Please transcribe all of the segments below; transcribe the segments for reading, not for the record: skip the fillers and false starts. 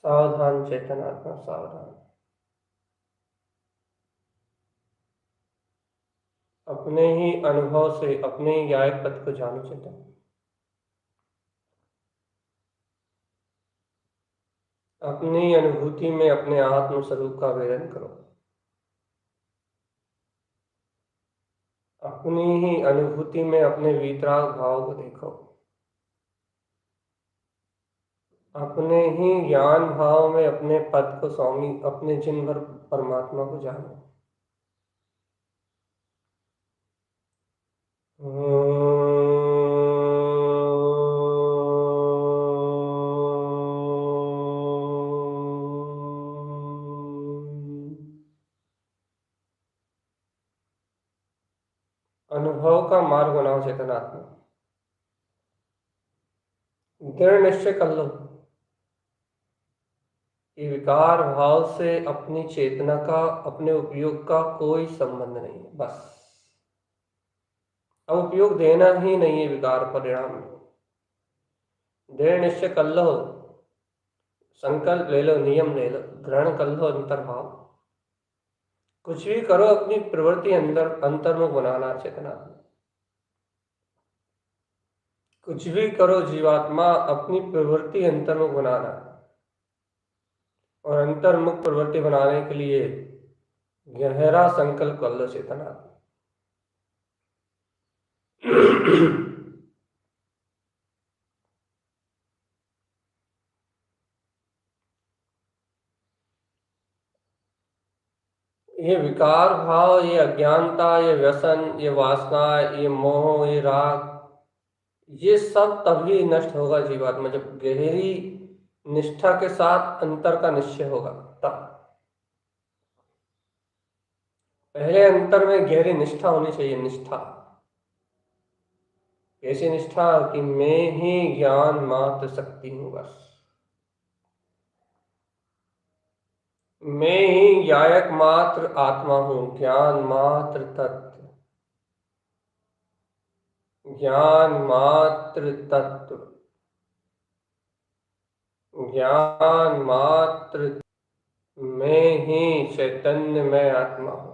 सावधान चेतन आत्मा, सावधान। अपने ही अनुभव से अपने ही गायक पद को जानो चेतन। अपनी अनुभूति में अपने आत्म स्वरूप का वेदन करो। अपनी ही अनुभूति में अपने वीतराग भाव को देखो। अपने ही ज्ञान भाव में अपने पद को स्वामी, अपने जिन भर परमात्मा को जानो। अनुभव का मार्ग बनाओ चेतनात्मा। दृढ़ निश्चय कर लो कि विकार भाव से अपनी चेतना का, अपने उपयोग का कोई संबंध नहीं है। बस अब उपयोग देना ही नहीं है विकार परिणाम में। दृढ़ निश्चय कर लो, संकल्प ले लो, नियम ले लो, ग्रहण कर लो अंतर्भाव। कुछ भी करो, अपनी प्रवृत्ति अंतर्मुख बनाना चेतना। कुछ भी करो जीवात्मा, अपनी प्रवृत्ति अंतर्मुख बनाना। और अंतर्मुख प्रवृत्ति बनाने के लिए गहरा संकल्प कर लो चेतना। ये विकार भाव, ये अज्ञानता, ये व्यसन, ये वासना, ये मोह, ये राग, ये सब तभी नष्ट होगा जीवात्मा जब गहरी निष्ठा के साथ अंतर का निश्चय होगा। तब पहले अंतर में गहरी निष्ठा होनी चाहिए। निष्ठा, ऐसी निष्ठा कि मैं ही ज्ञान मात्र शक्ति हूं, बस मैं ही गायक मात्र आत्मा हूं, ज्ञान मात्र तत्व, ज्ञान मात्र तत्व, ज्ञान मात्र, मैं ही चैतन्य में आत्मा हूं,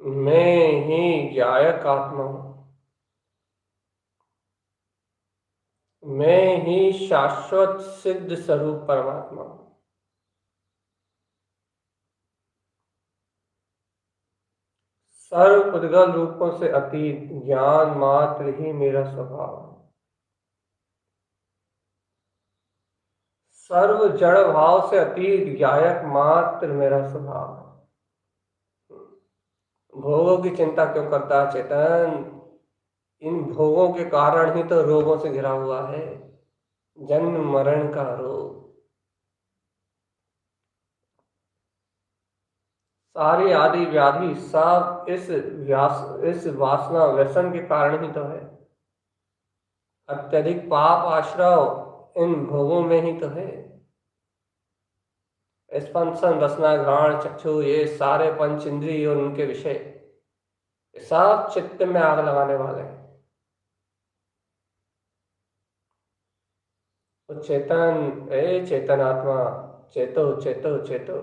मैं ही गायक आत्मा हूं, मैं ही शाश्वत सिद्ध स्वरूप परमात्मा हूं। सर्व उद्गल रूपों से अतीत ज्ञान मात्र ही मेरा स्वभाव है। सर्व जड़ भाव से अतीत गायक मात्र मेरा स्वभाव है। भोगों की चिंता क्यों करता है चेतन? इन भोगों के कारण ही तो रोगों से घिरा हुआ है, जन्म मरण का रोग। सारी आदि व्याधि सब इस वासना व्यसन के कारण ही तो है। अत्यधिक पाप आश्रव इन भोगों में ही तो है। स्पर्शन रसना घ्राण चक्षु, ये सारे पंच इंद्रिय और उनके विषय, ये सब चित्त में आग लगाने वाले हैं। तो चेतन, ए चेतन आत्मा, चेतो चेतो चेतो।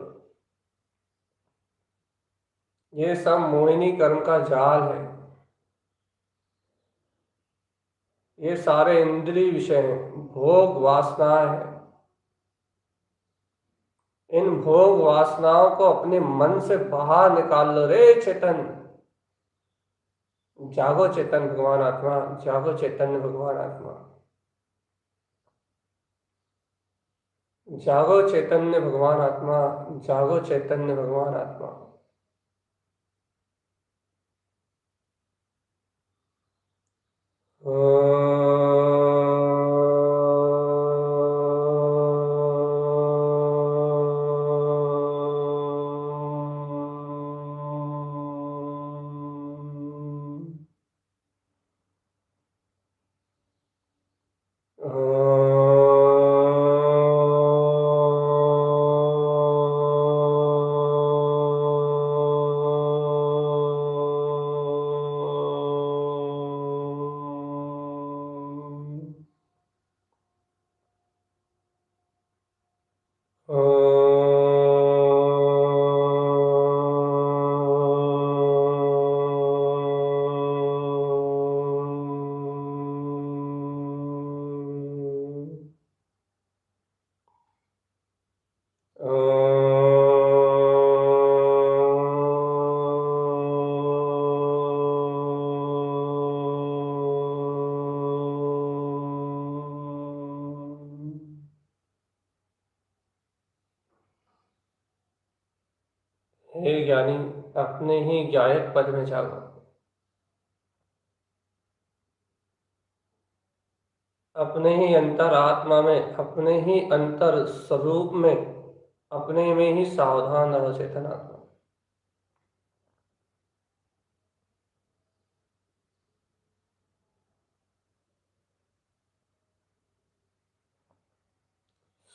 ये सब मोहिनी कर्म का जाल है। ये सारे इंद्रिय विषय हैं, भोग वासनाएं हैं। इन भोग वासनाओं को अपने मन से बाहर निकाल लो रे चेतन। जागो चेतन भगवान आत्मा, जागो चैतन्य भगवान आत्मा, जागो चैतन्य भगवान आत्मा, जागो चैतन्य भगवान आत्मा। हे ज्ञानी, अपने ही गायक पद में जागो। अपने ही अंतर आत्मा में, अपने ही अंतर स्वरूप में, अपने में ही सावधान रहो चेतन आत्मा।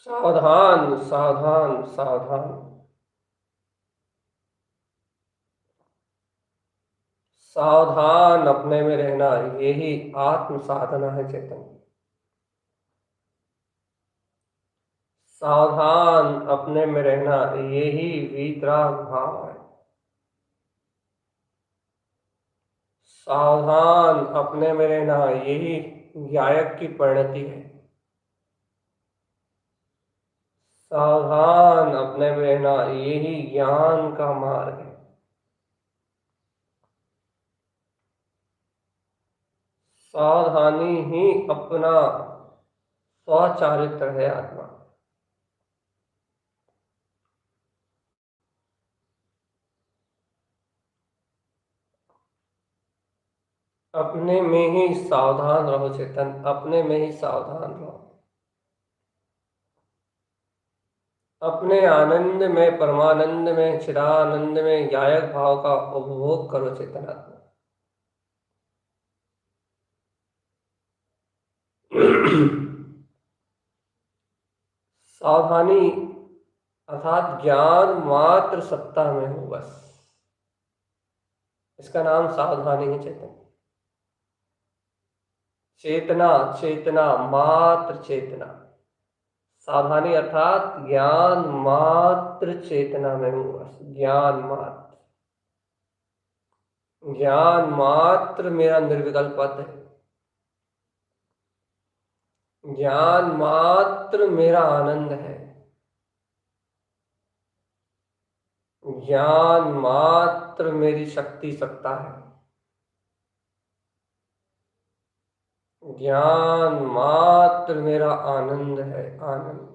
सावधान सावधान सावधान, सावधान अपने में रहना, यही आत्म साधना है चेतन। सावधान अपने में रहना, यही वीतराग भाव है। सावधान अपने में रहना, यही गायक की परिणति है। सावधान अपने में रहना, यही ज्ञान का मार्ग है। सावधानी ही अपना स्वचारित्र है आत्मा। अपने में ही सावधान रहो चेतन, अपने में ही सावधान रहो। अपने आनंद में, परमानंद में, चिदानंद में गायक भाव का उपभोग करो चेतनात्मा। सावधानी अर्थात ज्ञान मात्र सत्ता में हो, बस इसका नाम सावधानी ही चेतन। चेतना, चेतना मात्र चेतना। सावधानी अर्थात ज्ञान मात्र चेतना में हूँ, बस ज्ञान मात्र। ज्ञान मात्र मेरा निर्विकल्प पद है। ज्ञान मात्र मेरा आनंद है। ज्ञान मात्र मेरी शक्ति सत्ता है। ज्ञान मात्र मेरा आनंद है, आनंद।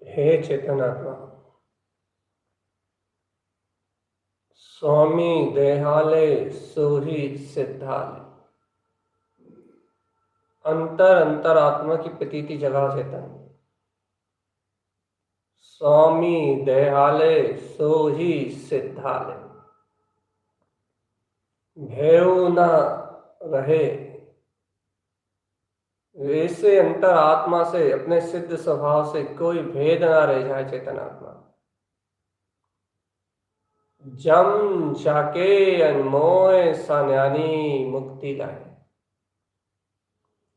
हे चेतन आत्मा, स्वामी देहाले सोही सिद्धाले। अंतर अंतर आत्मा की प्रतीति जगा चेतन। स्वामी देहाले सोही सिद्धाले। भेव न रहे, वैसे अंतर आत्मा से, अपने सिद्ध स्वभाव से कोई भेद ना रह जाए चेतन आत्मा। जम जाके अनमोय सान्यानी मुक्ति लाए।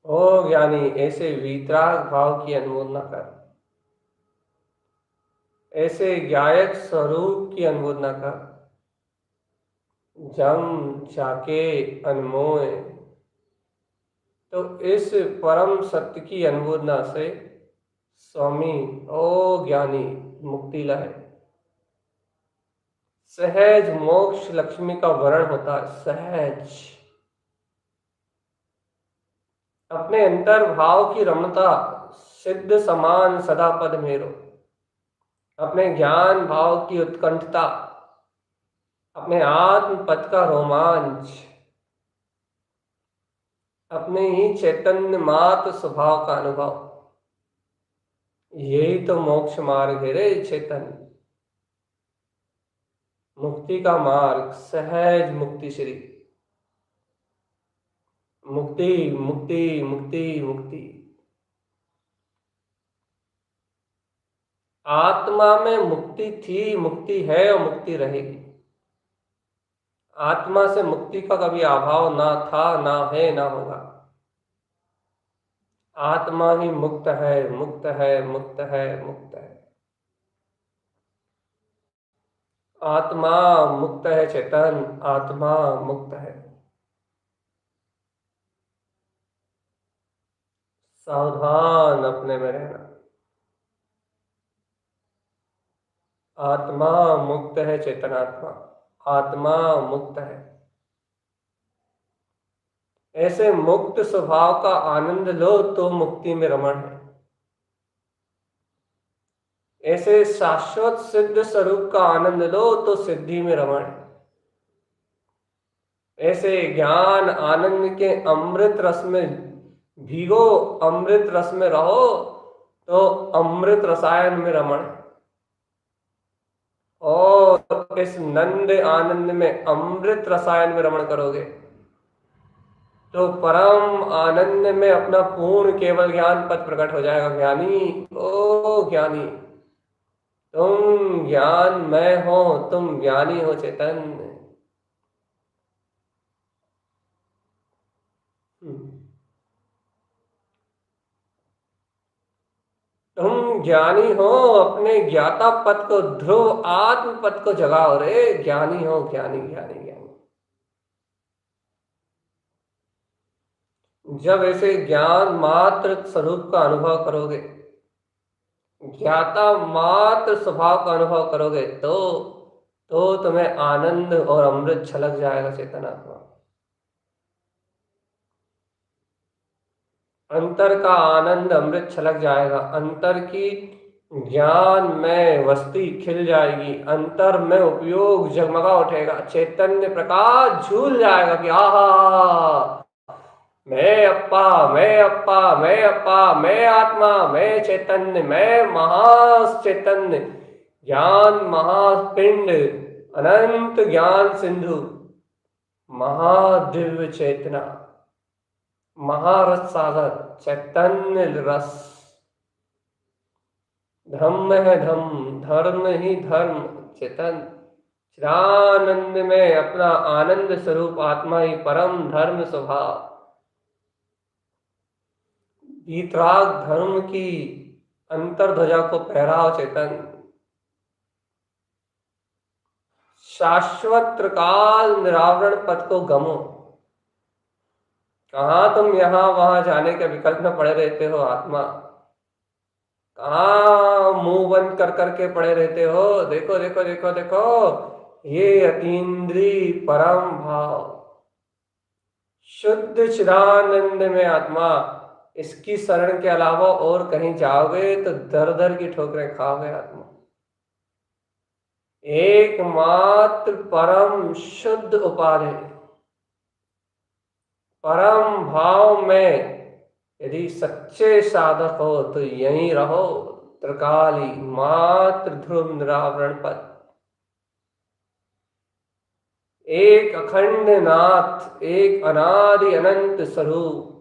ओ ज्ञानी, ऐसे वीतराग भाव की अनुमोदना कर, ऐसे गायक स्वरूप की अनुमोदना कर। जम जाके अनमोय, तो इस परम सत्य की अनुमोदना से स्वामी ओ ज्ञानी मुक्ति लाए। सहज मोक्ष लक्ष्मी का वर्ण होता है, सहज। अपने अंतर भाव की रमणता, सिद्ध समान सदा पद मेरो। अपने ज्ञान भाव की उत्कंठता, अपने आत्म पद का रोमांच, अपने ही चैतन्य मात्र स्वभाव का अनुभव, यही तो मोक्ष मार्ग है रे चेतन। मुक्ति का मार्ग, सहज मुक्ति श्री। मुक्ति मुक्ति मुक्ति मुक्ति। आत्मा में मुक्ति थी, मुक्ति है और मुक्ति रहेगी। आत्मा से मुक्ति का कभी अभाव ना था, ना है, ना होगा। आत्मा ही मुक्त है, मुक्त है, मुक्त है, मुक्त है। आत्मा मुक्त है चेतन, आत्मा मुक्त है। सावधान अपने में रहना। आत्मा मुक्त है चेतनात्मा, आत्मा मुक्त है। ऐसे मुक्त स्वभाव का आनंद लो तो मुक्ति में रमण है। ऐसे शाश्वत सिद्ध स्वरूप का आनंद लो तो सिद्धि में रमण है। ऐसे ज्ञान आनंद के अमृत रस में भीगो, अमृत रस में रहो तो अमृत रसायन में रमण है। और इस नंद आनंद में अमृत रसायन में रमण करोगे तो परम आनंद में अपना पूर्ण केवल ज्ञान पद प्रकट हो जाएगा। ज्ञानी, ओ ज्ञानी, तुम ज्ञानमय हो, तुम ज्ञानी हो चेतन। तुम ज्ञानी हो, अपने ज्ञाता पद को, ध्रुव आत्म पद को जगाओ रे। ज्ञानी हो, ज्ञानी ज्ञानी ज्ञानी। जब ऐसे ज्ञान मात्र स्वरूप का अनुभव करोगे, ज्ञाता मात्र स्वभाव का अनुभव करोगे तो तुम्हें आनंद और अमृत छलक जाएगा चेतनात्मा। अंतर का आनंद अमृत छलक जाएगा। अंतर की ज्ञान में वस्ती खिल जाएगी। अंतर में उपयोग जगमगा उठेगा। चैतन्य प्रकाश झूल जाएगा कि आहा, मैं अप्पा, मैं अप्पा, मैं अप्पा, मैं आत्मा, मैं चैतन्य, मैं महाचैतन्य, ज्ञान महापिंड, अनंत ज्ञान सिंधु, महादिव्य चेतना, महारस सागर, चैतन्य रस। धम्म है धम्म, धर्म ही धर्म, चेतन चिदानंद में अपना आनंद स्वरूप आत्मा ही परम धर्म स्वभाव। वीतराग धर्म की अंतर्ध्वजा को फहराओ चेतन। शाश्वत त्रिकाल निरावरण पद को गमो। कहाँ तुम यहां वहां जाने के विकल्प में पड़े रहते हो आत्मा? कहाँ मुंह बंद कर करके पड़े रहते हो? देखो देखो देखो देखो, ये अतीन्द्रिय परम भाव, शुद्ध चिदानंद में आत्मा। इसकी शरण के अलावा और कहीं जाओगे तो दर दर की ठोकरें खाओगे आत्मा। एकमात्र परम शुद्ध उपाधि, परम भाव में यदि सच्चे साधक हो तो यहीं रहो। त्रिकाली मात्र ध्रुव निरावरण पद, एक अखंड नाथ, एक अनादि अनंत स्वरूप,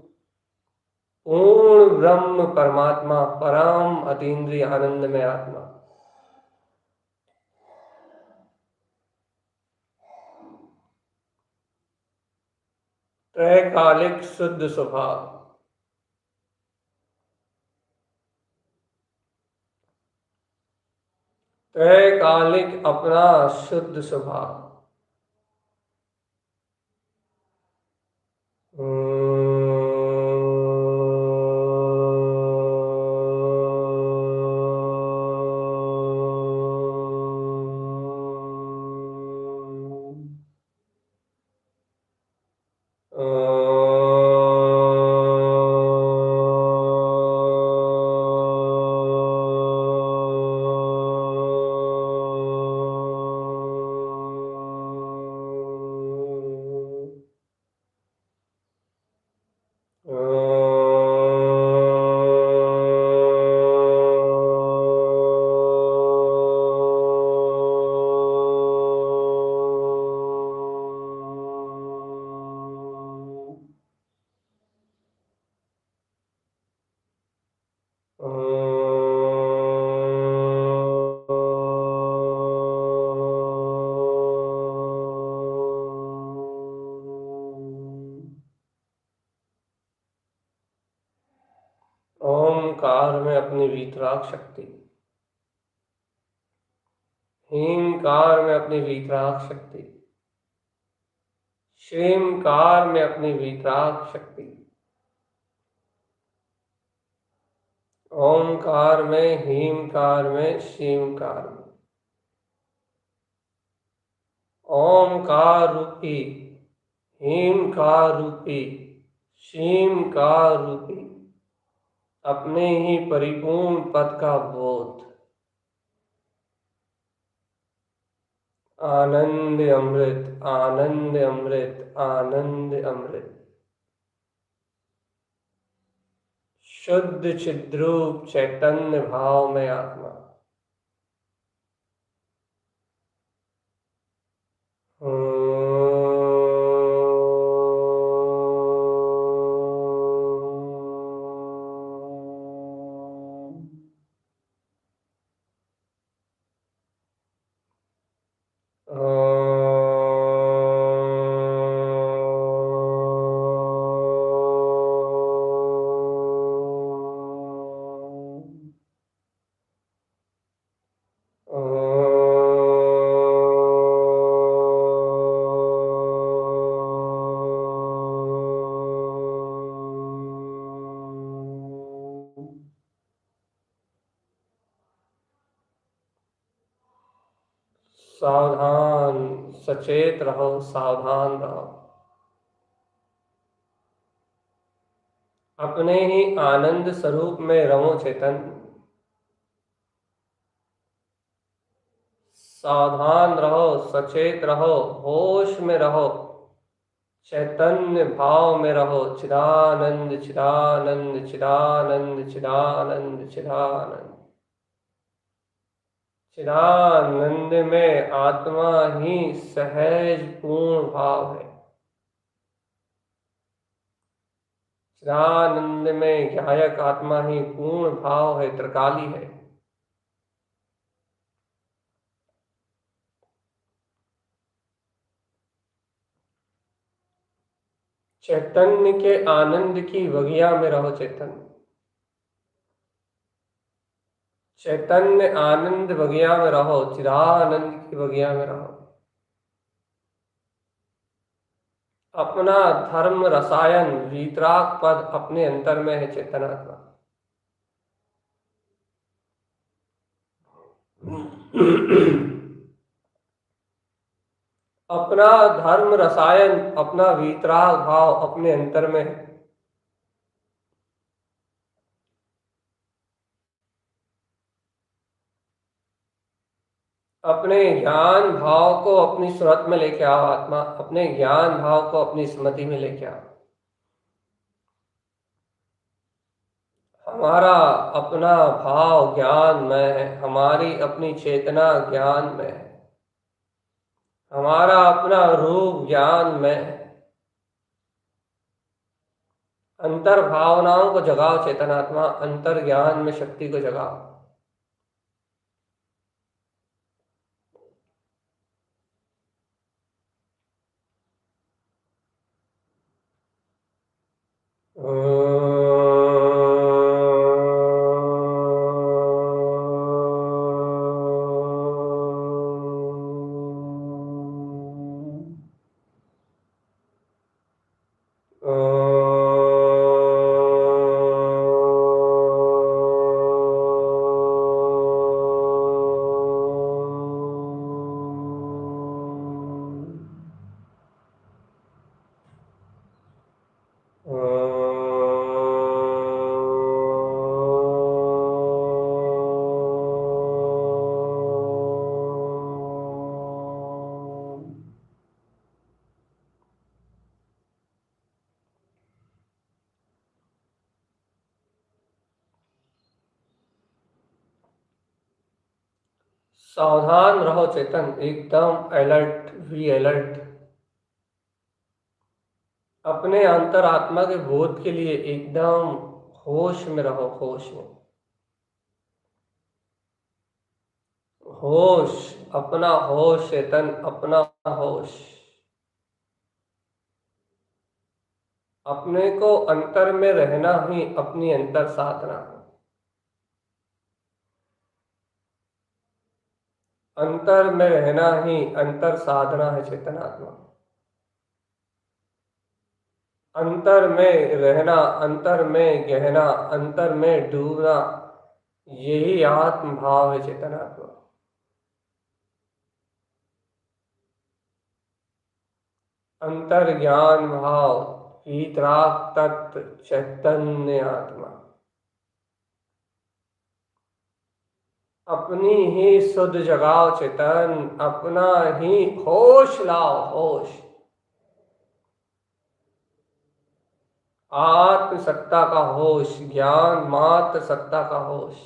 पूर्ण ब्रह्म परमात्मा, परम अतीन्द्रिय आनंद में आत्मा। त्रैकालिक शुद्ध स्वभाव, त्रैकालिक अपना शुद्ध स्वभाव। कार में अपनी वीतराग शक्ति, हींकार में अपनी वीतराग शक्ति, श्रीमकार में अपनी वीतराग शक्ति, ओमकार में, हीमकार में, श्रीमकार में, ओमकार रूपी, हीमकार रूपी, श्रीमकार रूपी अपने ही परिपूर्ण पद का बोध, आनंद अमृत, आनंद अमृत, आनंद अमृत, शुद्ध चिद्रूप चैतन्य भाव में आत्मा। सावधान, सचेत रहो, सावधान रहो, अपने ही आनंद स्वरूप में रहो चेतन। सावधान रहो, सचेत रहो, होश में रहो, चैतन्य भाव में रहो, चिदानंद चिदानंद चिदानंद चिदानंद चिदानंद। चिदानंद में आत्मा ही सहज पूर्ण भाव है। चिदानंद में ज्ञायक आत्मा ही पूर्ण भाव है, त्रिकाली है। चैतन्य के आनंद की वगिया में रहो चेतन। चैतन्य आनंद बगिया में रहो, चिदानंद की बगिया में रहो। अपना धर्म रसायन वीतराग पद अपने अंतर में है चेतनात्मा। अपना धर्म रसायन, अपना वीतराग भाव अपने अंतर में है। अपने ज्ञान भाव को अपनी स्मृति में लेके आओ आत्मा, अपने ज्ञान भाव को अपनी स्मृति में लेके आओ। हमारा अपना भाव ज्ञान में है, हमारी अपनी चेतना ज्ञान में है, हमारा अपना रूप ज्ञान में है। अंतर भावनाओं को जगाओ चेतनात्मा, अंतर ज्ञान में शक्ति को जगाओ। सावधान रहो चेतन, एकदम अलर्ट, वी अलर्ट। अपने अंतरात्मा के बोध के लिए एकदम होश में रहो, होश में। होश, अपना होश चेतन, अपना होश। अपने को अंतर में रहना ही अपनी अंतर साधना है। अंतर में रहना ही अंतर साधना है चेतनात्मा। अंतर में रहना, अंतर में गहना, अंतर में डूबना, यही आत्म भाव है चेतनात्मा। अंतर ज्ञान भाव वीतराग तत्व चैतन्य आत्मा। अपनी ही शुद्ध जगाओ चेतन, अपना ही होश लाओ होश। आत्म सत्ता का होश, ज्ञान मात्र सत्ता का होश।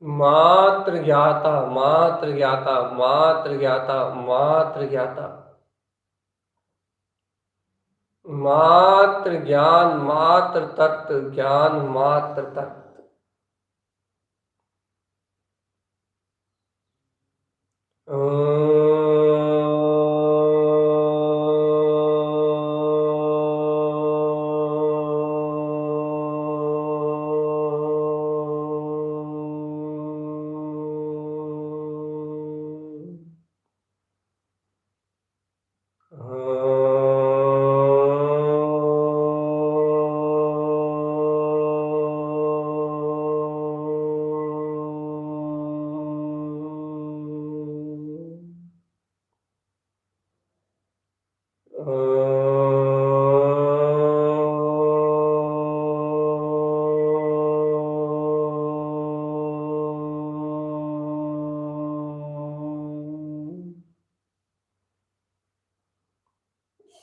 मात्र ज्ञाता, मात्र ज्ञाता, मात्र ज्ञाता, मात्र ज्ञाता। मात्र ज्ञान, मात्र तत्व, ज्ञान मात्र तत्व।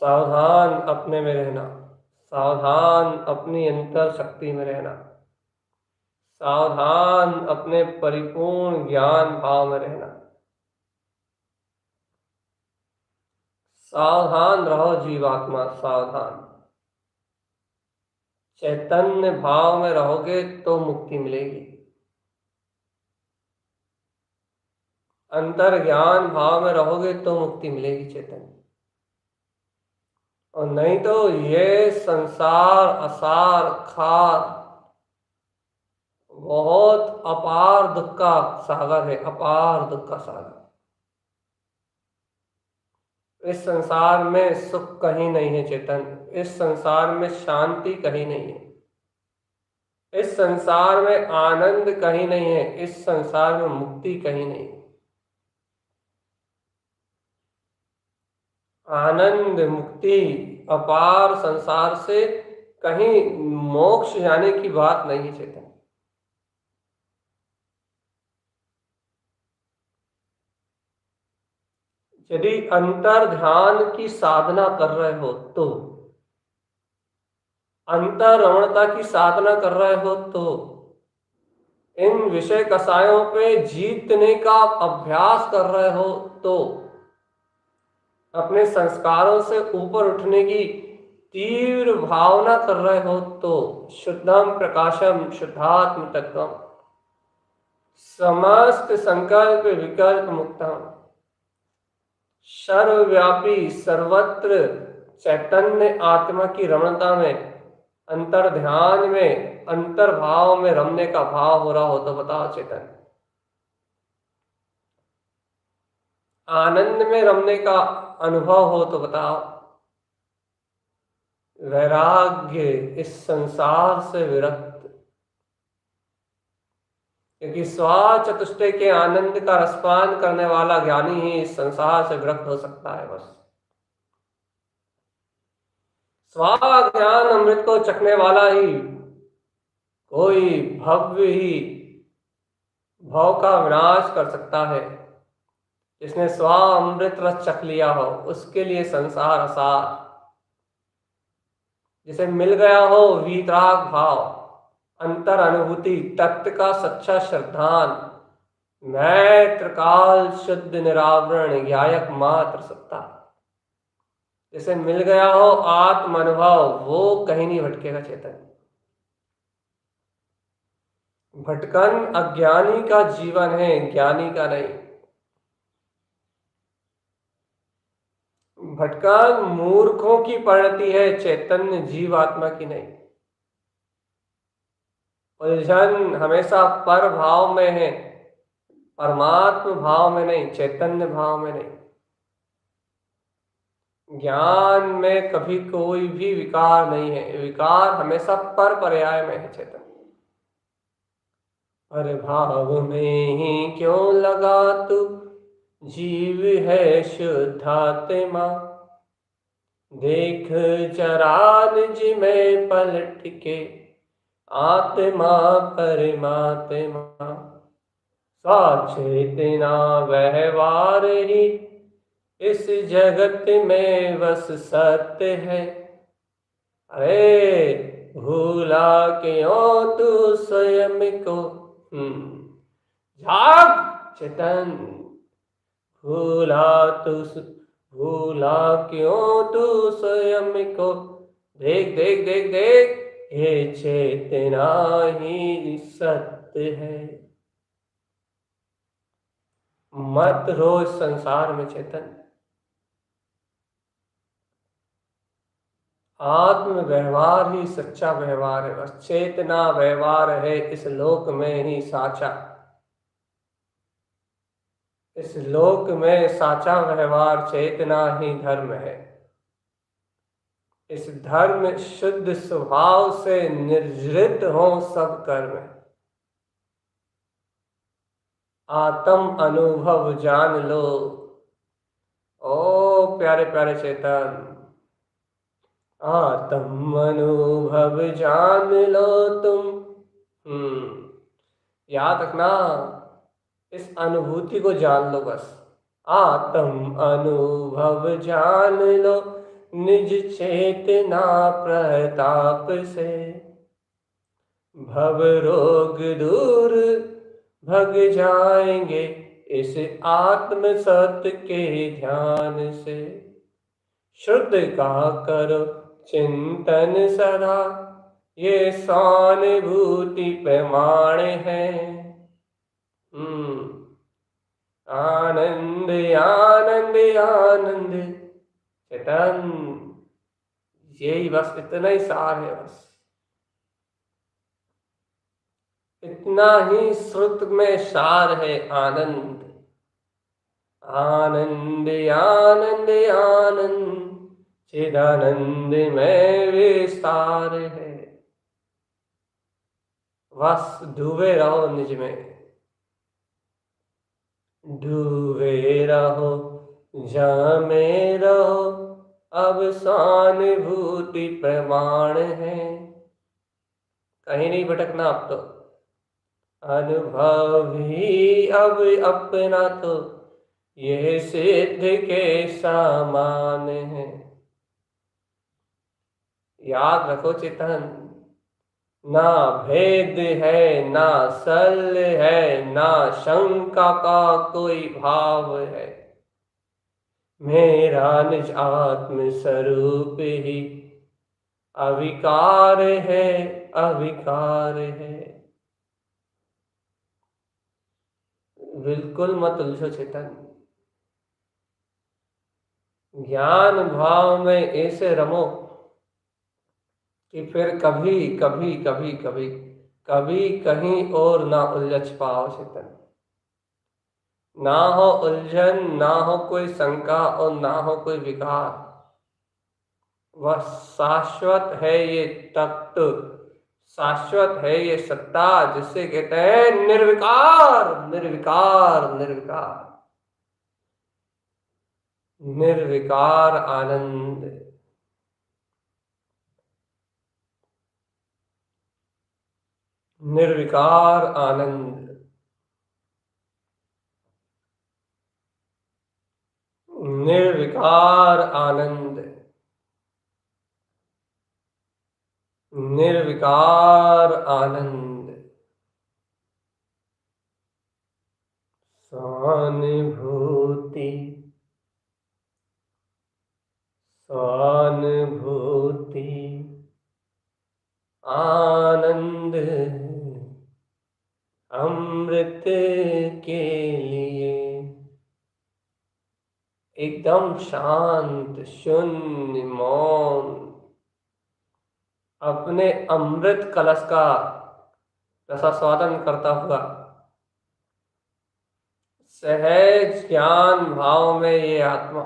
सावधान अपने में रहना, सावधान अपनी अंतर शक्ति में रहना, सावधान अपने परिपूर्ण ज्ञान भाव में रहना। सावधान रहो जीवात्मा, सावधान। चैतन्य भाव में रहोगे तो मुक्ति मिलेगी। अंतर ज्ञान भाव में रहोगे तो मुक्ति मिलेगी चैतन्य। और नहीं तो ये संसार असार खार बहुत अपार दुख का सागर है, अपार दुख का सागर। इस संसार में सुख कहीं नहीं है चेतन, इस संसार में शांति कहीं नहीं है, इस संसार में आनंद कहीं नहीं है, इस संसार में मुक्ति कहीं नहीं है। आनंद मुक्ति अपार संसार से कहीं मोक्ष जाने की बात नहीं है चेतन। यदि अंतर ध्यान की साधना कर रहे हो तो, अंतर रमणता की साधना कर रहे हो तो, इन विषय कसायों पे जीतने का अभ्यास कर रहे हो तो, अपने संस्कारों से ऊपर उठने की तीव्र भावना कर रहे हो तो, शुद्धम प्रकाशम शुद्धात्म तत्वम समस्त संकल्प विकल्प मुक्तम सर्वव्यापी सर्वत्र चैतन्य आत्मा की रमणता में, अंतर ध्यान में, अंतर भाव में रमने का भाव हो रहा हो तो बताओ चेतन। आनंद में रमने का अनुभव हो तो बताओ। वैराग्य इस संसार से विरक्त, क्योंकि स्वाचतुष्टय के आनंद का रसपान करने वाला ज्ञानी ही इस संसार से विरक्त हो सकता है। बस स्वाज्ञान अमृत को चखने वाला ही कोई भव्य ही भव का विनाश कर सकता है। जिसने स्वा अमृत रस चख लिया हो उसके लिए संसार असार। जिसे मिल गया हो वीतराग भाव, अंतर अनुभूति, तत्व का सच्चा श्रद्धान, मैं त्रिकाल शुद्ध निरावरण ज्ञायक मात्र सत्ता, जिसे मिल गया हो आत्म अनुभव, वो कहीं नहीं भटकेगा चेतन। भटकन अज्ञानी का जीवन है, ज्ञानी का नहीं। भटकन मूर्खों की पड़ती है, चैतन्य जीवात्मा की नहीं। उलझन हमेशा पर भाव में है, परमात्म भाव में नहीं, चैतन्य भाव में नहीं। ज्ञान में कभी कोई भी विकार नहीं है, विकार हमेशा पर पर्याय में है चेतन। पर भाव में ही क्यों लगा तू, जीव है शुद्धात्मा, देख जरा निज में पलट के, आत्मा परमात्मा, साचेतना व्यवहार ही इस जगत में बस सत्य है। अरे भूला क्यों तू स्वयं को, जाग चेतन, भूला तू भूला क्यों तू स्वयं को, देख देख देख देख, ये चेतना ही सत्य है। मत रोज संसार में चेतन, आत्म व्यवहार ही सच्चा व्यवहार है, बस चेतना व्यवहार है इस लोक में ही साचा। इस लोक में साचा व्यवहार चेतना ही धर्म है। इस धर्म शुद्ध स्वभाव से निर्जृत हो सब कर्म। आत्म अनुभव जान लो, ओ प्यारे प्यारे चेतन, आत्म अनुभव जान लो तुम। याद रखना, इस अनुभूति को जान लो बस। आत्म अनुभव जान लो, निज चेतना प्रताप से, भव रोग दूर भग जाएंगे इस आत्म सत्य के ध्यान से। शुद्ध का करो चिंतन सदा, ये सहानुभूति प्रमाण है। आनंद आनंद आनंद चेतन, यही बस इतना ही सार है, बस इतना ही श्रुत में सार है। आनंद आनंद आनंद आनंद, चिदानंद में विस्तार है। बस डूबे रहो निज में, डूबे रहो जहाँ में रहो, अब सहानुभूति प्रमाण है। कहीं नहीं भटकना अब तो, अनुभव ही अब अपना तो, यह सिद्ध के समान है। याद रखो चेतन, ना भेद है, ना सल है, ना शंका का कोई भाव है। मेरा निज आत्म स्वरूप ही अविकार है, अविकार है। बिल्कुल मत उलझो चेतन, ज्ञान भाव में ऐसे रमो कि फिर कभी कभी कभी कभी कभी कहीं और ना उलझ पाओ चेतन। ना हो उलझन, ना हो कोई शंका और ना हो कोई विकार। वह शाश्वत है ये तत्व, शाश्वत है ये सत्ता, जिसे कहते हैं निर्विकार निर्विकार निर्विकार। निर्विकार आनंद, निर्विकार आनंद, निर्विकार आनंद, निर्विकार आनंद। सहानुभूति सहानुभूति आनंद अमृत के लिए एकदम शांत शून्य मौन, अपने अमृत कलश का रसास्वादन करता हुआ सहज ज्ञान भाव में ये आत्मा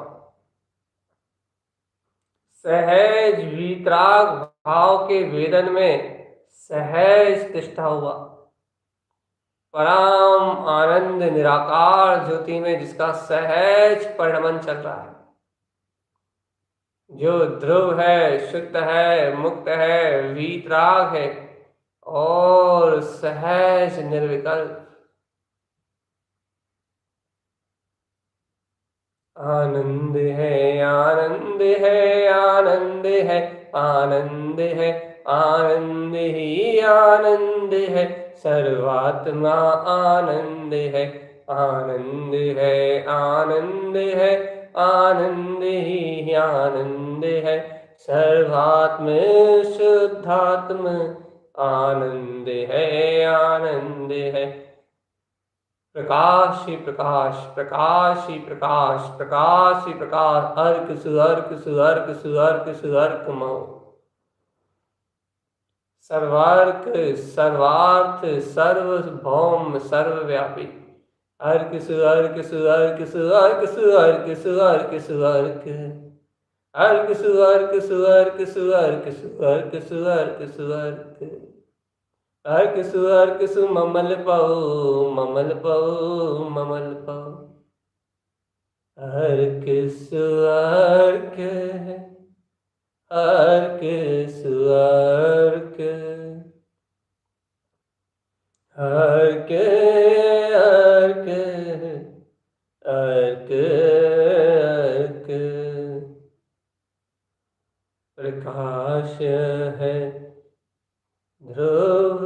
सहज वीतराग भाव के वेदन में सहज तिष्ठा हुआ, परम आनंद निराकार ज्योति में जिसका सहज परिणमन चल रहा है, जो ध्रुव है, शुद्ध है, मुक्त है, वीतराग है और सहज निर्विकल्प। आनंद है, आनंद है, आनंद है, आनंद है, आनंद ही आनंद है, सर्वात्मा आनंद है, आनंद है, आनंद है, आनंद ही आनंद है, सर्वात्म शुद्धात्म आनंद है, आनंद है। प्रकाश ही प्रकाश, प्रकाश ही प्रकाश, प्रकाश ही प्रकाश, अर्क सुअर्क सुअर्क सुअर्क सुअर्क मो, सर्वार्क सर्वार्थ सर्वभौम सर्वव्यापी, अर्क सुअर्क सुअर्क सुअर्क सुअर्क सुअर्क सुअर्क, अर्क सुअर्क सुअर्क सुअर्क सुअर्क सुअर्क सुअर्क, अर्क सु ममल पऊ ममल पऊ ममल पऊ, अर्क सुअर्क अर्क सुअर्क, अर्क अर्क अर्क अर्क, प्रकाश है ध्रुव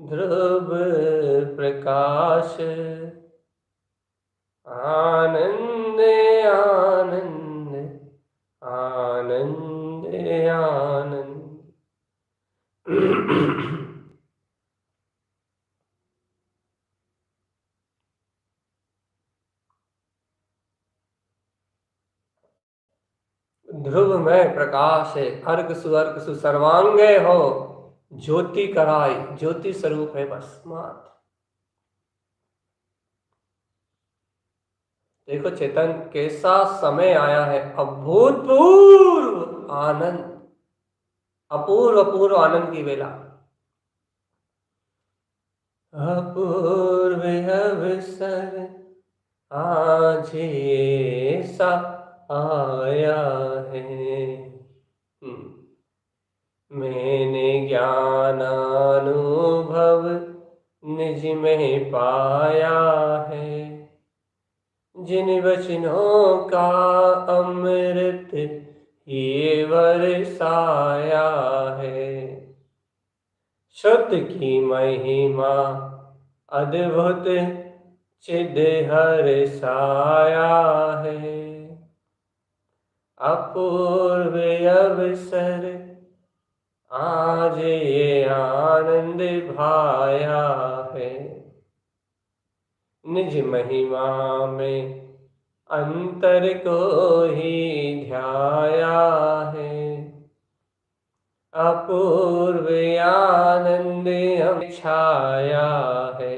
ध्रुव प्रकाश, आनंद आनंद आनंद आनंद। ध्रुव में प्रकाश है, अर्क सु सर्वांगे हो, ज्योति कराई, ज्योति स्वरूप है बस मात्र। देखो चेतन कैसा समय आया है, अभूतपूर्व आनंद, अपूर्व अपूर्व आनंद की वेला, अपूर्व अवसर आज ऐसा आया है, मैंने ज्ञान अनुभव निज में पाया है, जिन वचनों का अमृत ये बरसाया है, शुद्ध की महिमा अद्भुत चिद हर्षाया है, अपूर्व अवसर आज ये आनंद भाया है, निज महिमा में अंतर को ही ध्याया है, अपूर्व आनंद हम छाया है,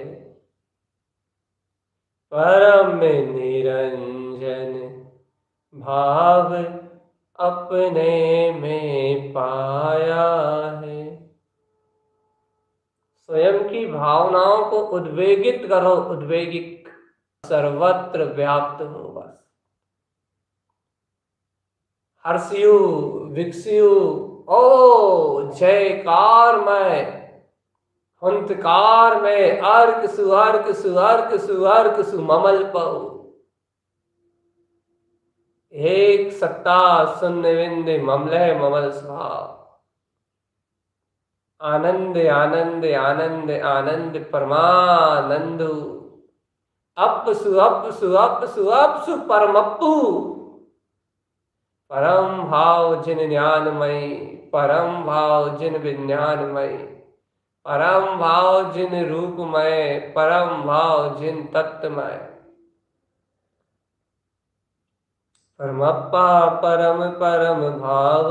परम निरंजन भाव अपने में पाया है, स्वयं की भावनाओं को उद्वेगित करो, उद्वेगिक सर्वत्र व्याप्त हो बस, हर्षयु विकसियु ओ जयकार में हुंतकार में, अर्क सुअर्क सुअर्क सुअर्क सुममल पऊ, एक सत्ता शून्य विंद ममलह ममल स्वभाव, आनंद आनंद आनंद आनंद परमानंद, अप सु अप सु अप सु अप सु परमप्पु, परम भाव जिन ज्ञानमयी, परम भाव जिन विज्ञानमयी, परम भाव जिन रूपमय, परम भाव जिन तत्वमय, परमप्पा परम परम भाव,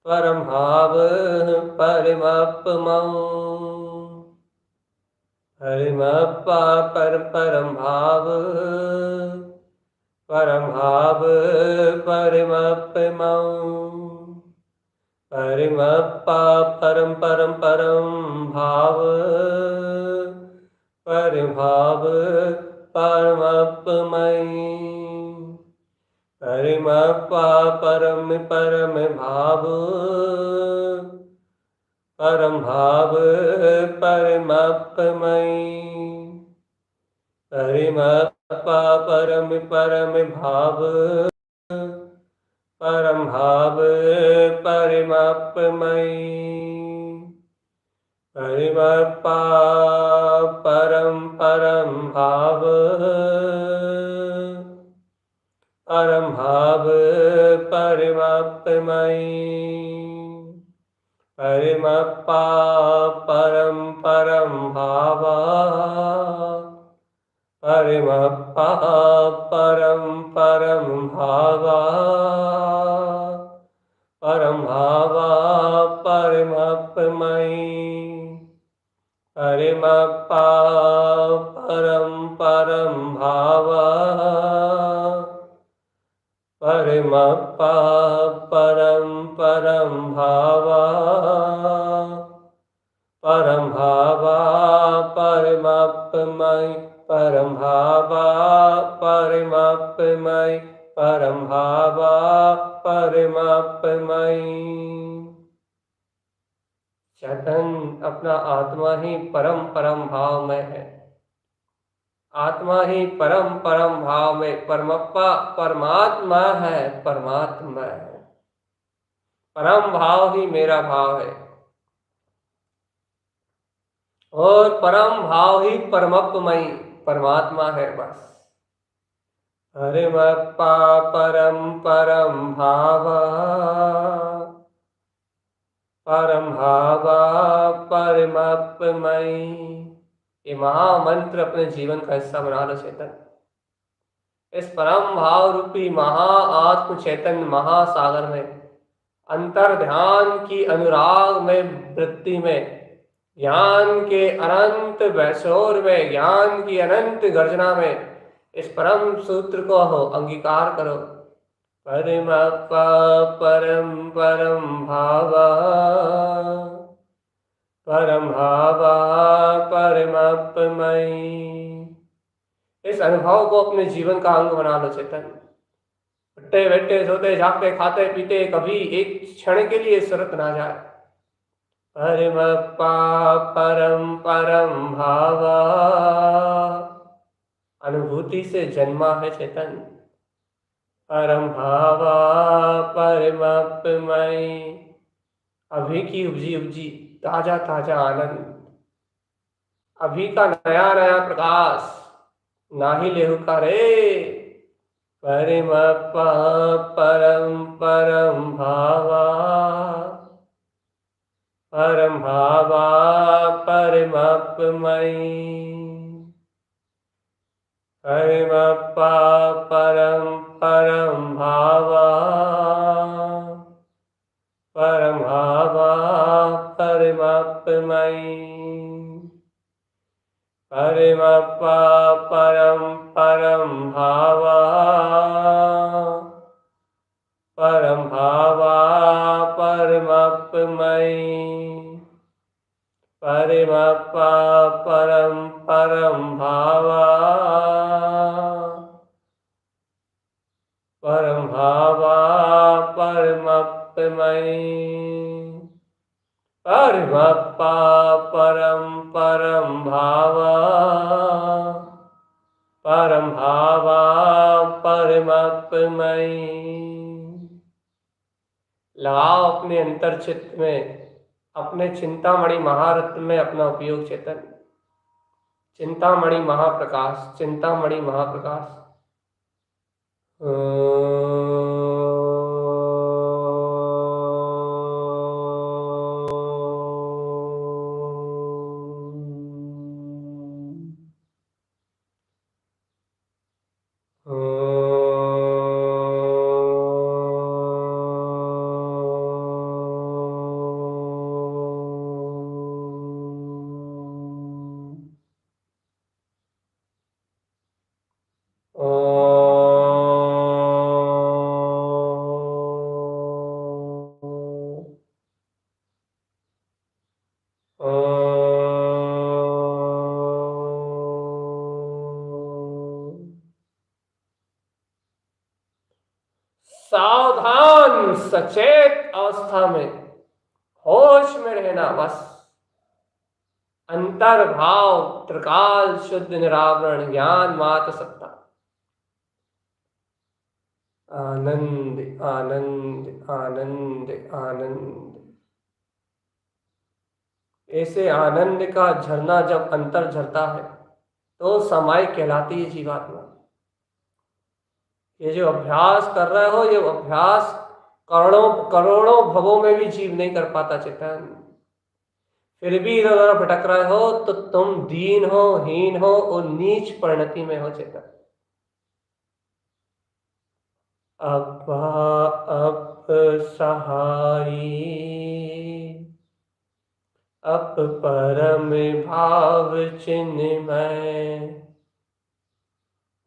परम भाव परमप्पमौ। परमप्पा परम भाव, परम भाव परमप्पमौ। परमप्पा परम भाव, परम भाव परमप्पमयि। परमप्पा परम भाव, परम भाव परमप्पमयि। परमप्पा परम भाव, परम भाव परमप्पमयि। परमप्पा परम भाव, परम भाव परमप्पमयि। परमप्पा परम भाव, परमप्पा परम भाव, परम भाव परमप्पमयि। परमप्पा परम भाव, परमप्पा परम भाव, परम भाव परमप्पमयि। परम भाव परमप्पमयि, परम भाव परमप्पमयि। चैतन्य अपना आत्मा ही परम भाव में है। आत्मा ही परम भाव में, परमप्पा परमात्मा है, परमात्मा है। परम भाव ही मेरा भाव है और परम भाव ही परमप्पमयी परमात्मा है बस। परमप्पा परम भाव, परम भाव परमप्पमयी। ये महामंत्र अपने जीवन का हिस्सा बना लो चेतन। इस परम भाव रूपी महा आत्म चैतन्य महासागर में, अंतर ध्यान की अनुराग में, वृत्ति में, ज्ञान के अनंत वैशोर में, ज्ञान की अनंत गर्जना में इस परम सूत्र को हो अंगीकार करो। परमप्पा परम भाव, परम भाव परमप्पमयि। इस अनुभव को अपने जीवन का अंग बना लो चेतन। उठते बैठे सोते जागते खाते पीते कभी एक क्षण के लिए सुरत ना जाए। परमप्पा परम भाव, अनुभूति से जन्मा है चेतन। परम भाव परमप्पमयि, अभी की उपजी ताजा ताजा आनंद, अभी का नया प्रकाश नाही लेहु का रे। परमप्पा परम भाव, परम भाव परमप्पमयि। परमप्पा परम भाव, परम भाव परमप्पमयि। परमप्पा परम भाव, परम भाव परमप्पमयि। परमप्पा परम भाव, परम भाव परमप्पमयि। परमप्पा परम भाव, परम भाव परमप्पमयि। लगाओ अपने अंतर चित्त में, अपने चिंतामणि महारत्न में अपना उपयोग चेतन। चिंतामणि महाप्रकाश, चिंतामणि महाप्रकाश। अंतर्भाव त्रिकाल शुद्ध निरावरण ज्ञान मात्र सत्ता। आनंद आनंद आनंद आनंद। ऐसे आनंद का झरना जब अंतर झरता है तो समाई कहलाती है जीवात्मा। ये जो अभ्यास कर रहे हो, ये अभ्यास करोड़ों करोड़ों भवों में भी जीव नहीं कर पाता चेतन। फिर भी इधर उधर भटक रहे हो तो तुम दीन हो, हीन हो और नीच परिणति में हो चेतन। अप सहाई अप परम भाव चिन्मय,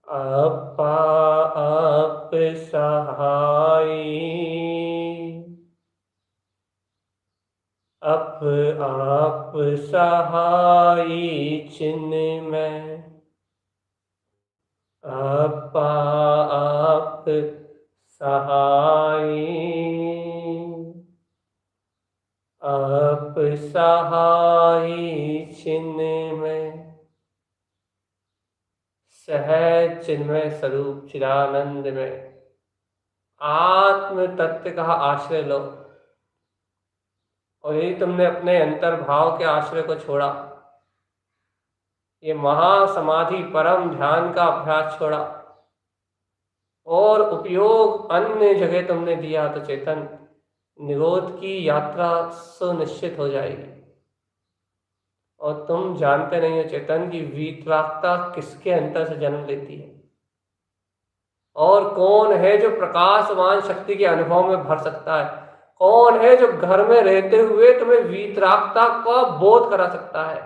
अपा आप सहाई अप आप सहाई चिन्मय, अपा आप सहाई आप सहाई चिन्मय। सहज चिन्मय स्वरूप चिदानंद में आत्म तत्व का आश्रय लो। और यदि तुमने अपने अंतर्भाव के आश्रय को छोड़ा, ये महासमाधि परम ध्यान का अभ्यास छोड़ा और उपयोग अन्य जगह तुमने दिया, तो चेतन निरोध की यात्रा सुनिश्चित हो जाएगी। और तुम जानते नहीं हो चेतन की वीतरागता किसके अंतर से जन्म लेती है, और कौन है जो प्रकाशमान शक्ति के अनुभव में भर सकता है, कौन है जो घर में रहते हुए तुम्हें वीतरागता का बोध करा सकता है।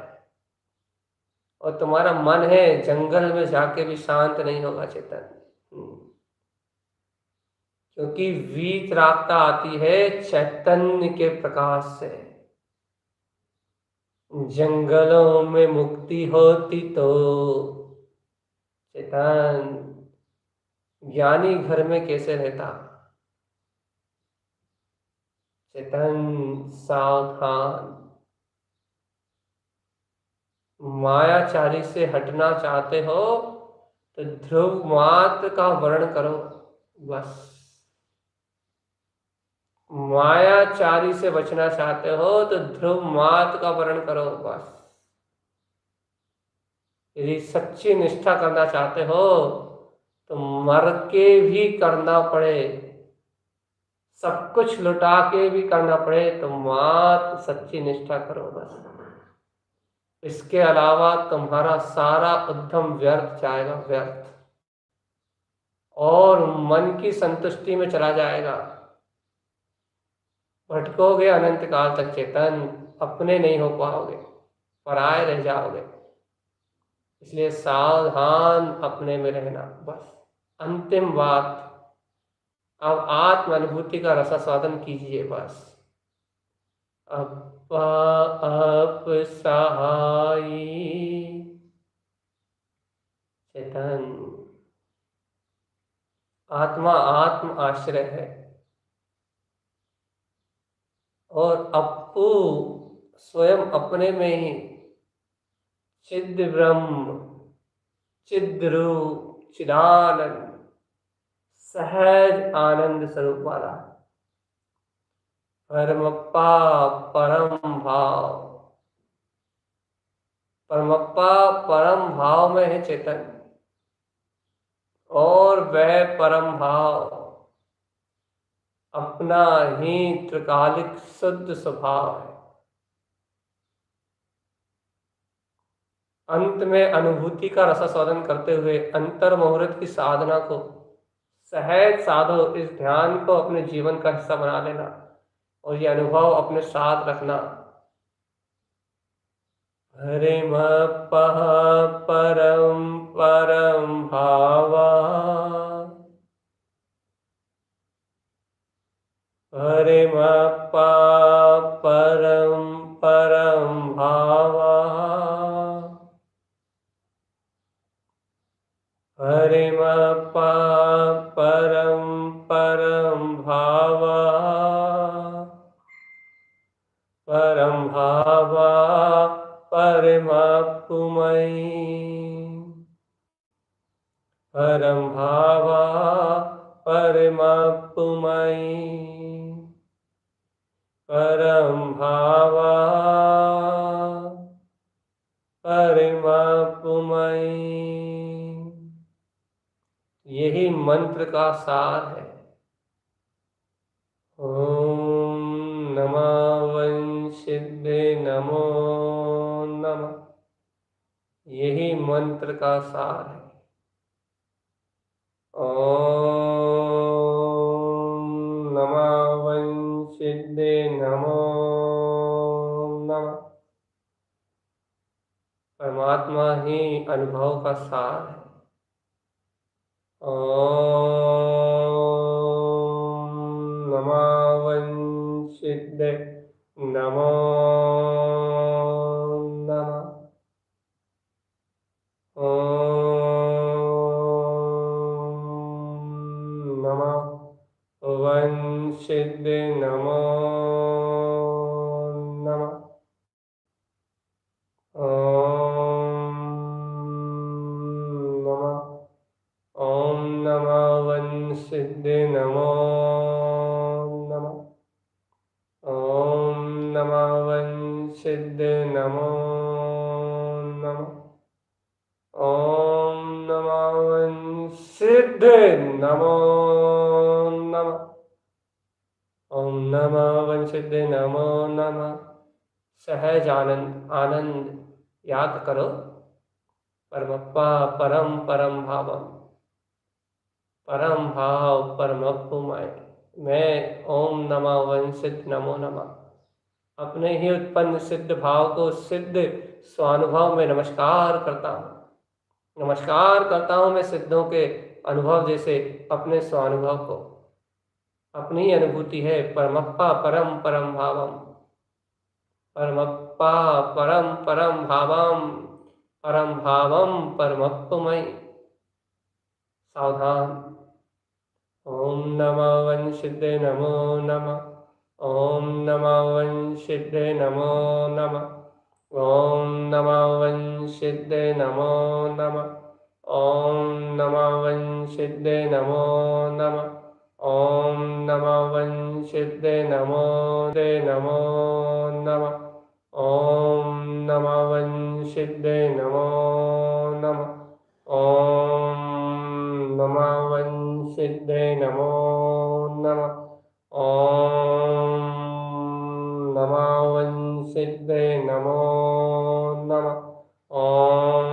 और तुम्हारा मन है जंगल में जाके भी शांत नहीं होगा चेतन, क्योंकि वीतरागता आती है चैतन्य के प्रकाश से। जंगलों में मुक्ति होती तो चेतन ज्ञानी घर में कैसे रहता। चेतन सावधान, मायाचारी से हटना चाहते हो तो ध्रुव मात्र का वर्ण करो बस। मायाचारी से बचना चाहते हो तो ध्रुव मात्र का वर्ण करो बस। यदि सच्ची निष्ठा करना चाहते हो तो मर के भी करना पड़े, सब कुछ लुटा के भी करना पड़े, तो मात्र सच्ची निष्ठा करो बस। इसके अलावा तुम्हारा सारा उद्यम व्यर्थ जाएगा, व्यर्थ, और मन की संतुष्टि में चला जाएगा। भटकोगे अनंत काल तक चेतन, अपने नहीं हो पाओगे, पराये रह जाओगे। इसलिए सावधान अपने में रहना बस। अंतिम बात, अब आत्म अनुभूति का रसास्वादन कीजिए बस। आप सहाई चेतन, आत्मा आत्म आश्रय है, और अप्पू स्वयं अपने में ही चिद ब्रह्म, चिद्रूप, चिदानंद, सहज आनंद स्वरूप वाला परमप्पा परम भाव। परमप्पा परम भाव में है चेतन, और वह परम भाव अपना ही त्रिकालिक शुद्ध स्वभाव है। अंत में अनुभूति का रसास्वादन करते हुए अंतर मुहूर्त की साधना को सहज साधो। इस ध्यान को अपने जीवन का हिस्सा बना लेना और ये अनुभव अपने साथ रखना। हरिम परम परम भावा, हरिम परम परम भावा, हरिम परम परम भावा, परम भावा परमपुमयि परम भावा परमपुमयि परम भावा परमपुमयि। यही मंत्र का सार है। ओम नमः वंशिद्धे नमो नमः। यही मंत्र का सार है। ओम नमः वंशिद्धे नमो नमः। परमात्मा ही अनुभव का सार है। ओम नमः वंशिद्धे नमो नमः। ओम नमः वंशिद्धे नमो नमः। ओम नमः वंशिद्धे नमो नमः। ओम नमः वंशिद्धे नमो नमः। ओम नमः वंशिद्धे नमो नमः। ओम नमः वंशिद्धे नमो नमः। सहज आनंद याद करो। परमप्पा परम परम भावम परम भाव परमपुमय। मैं ओम नमः वंशित नमो नमः अपने ही उत्पन्न सिद्ध भाव को सिद्ध स्वानुभव में नमस्कार करता हूँ। नमस्कार करता हूँ मैं सिद्धों के अनुभव जैसे अपने स्वानुभव को। अपनी अनुभूति है परमप्पा परम परम भावम परमप्पा परम परम भावम परम भावम परमपुमय। सावधान। ओम नमः वंशिद्धे नमो नमः। ओम नमः वंशिद्धे नमो नमः। ओम नमः वंशिद्धे नमो नमः। ओम नमः वंशिद्धे नमो नमः। ओम नमः वंशिद्धे नमो नमः। ओम नमः वंशिद्धे नमो नमः। ओम नमः वंशिद्धे नमो नमः। ओम नमः वंशिद्धे नमो नमः। ओम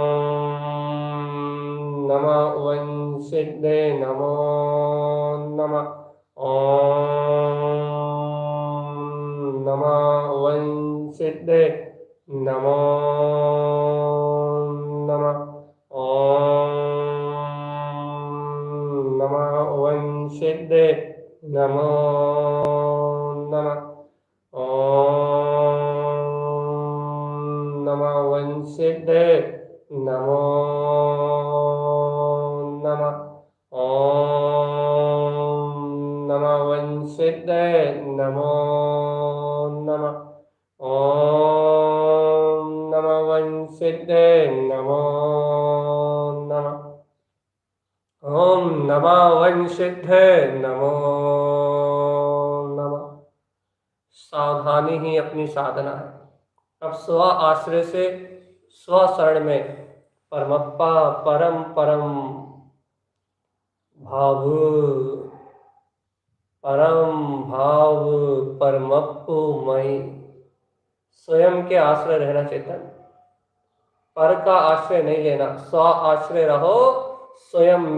नमः वंशिद्धे नमो नमः। ओम नमः वंशिद्धे नमो नमः। ओम नमः वंशिद्धे नमो नमः। ओम नमः वंशिद्धे नमो नमः। ओम नमः वंशिद्धे नमो नमः। ओम नमः वंशिद्धे नमो नमः। ओम नमः वंशिद्धे नमो नमः। सावधानी ही अपनी साधना है। अब स्व आश्रय से स्व शरण में परमप्पा परम परम भाव परम भाव परमपुमयि। स्वयं के आश्रय रहना चेतन। पर का आश्रय नहीं लेना। स्व आश्रय रहो स्वयं में।